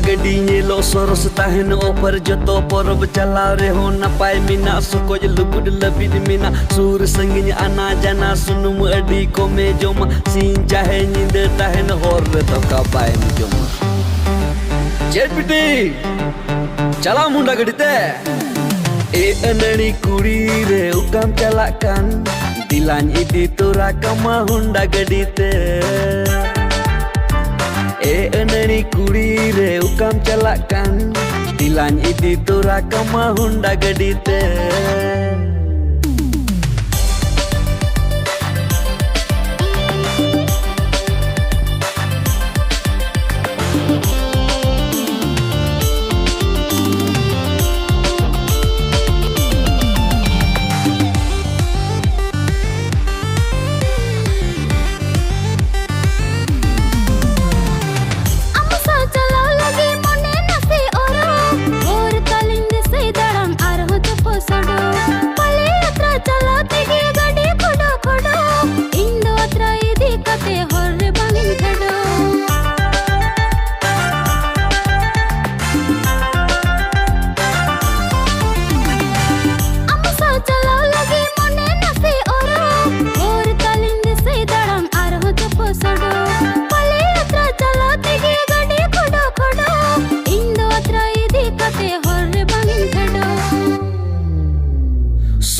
गडी ñelo soros tahen oper joto porob chalao reho napai mina sukoj lukud labid mina sur sanginya ana jana sunum adi kome joma sin jahe nyinde tahen hor to kapai joma jet piti chala munda gadi te e anani kuri re ukam chalakan dilan idi tura kama hunda gadi te anani kuri re ukam chalakan dilan idi tura kama hunda gadi te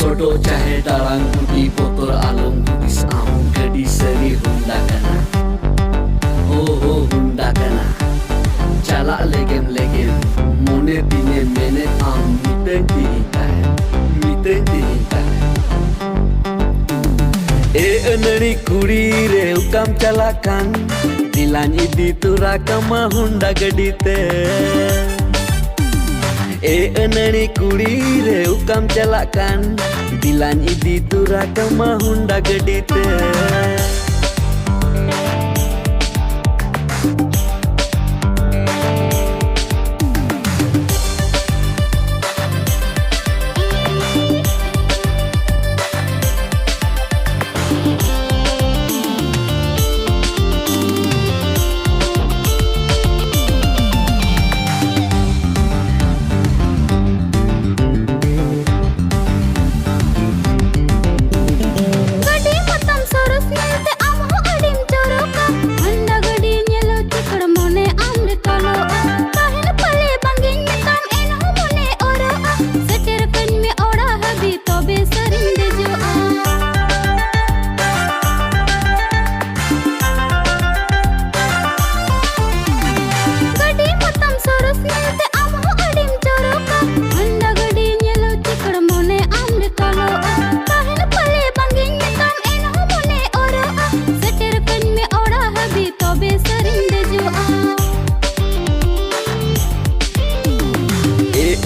Sodo chahe dalang budi botol alung budis am gadi seri hunda kana ho hunda kana chala legem mone dine mene am mite dita e anani kuri re ukam chalakan dilan idi tura kama hunda gadi te anani kuri re ukam chalakan dilan idi tura kama hunda gadi te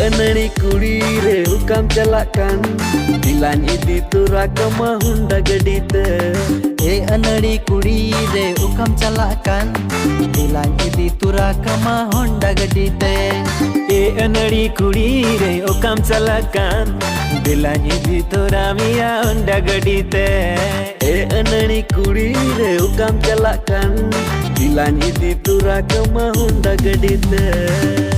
anani kuri re ukam chalakan dilan idi tura kama hunda gadi te anani kuri re ukam chalakan dilan idi tura kama hunda gadi te anani kuri re ukam chalakan dilan idi tura miya hunda gadi te anani kuri re ukam chalakan dilan idi tura kama hunda gadi te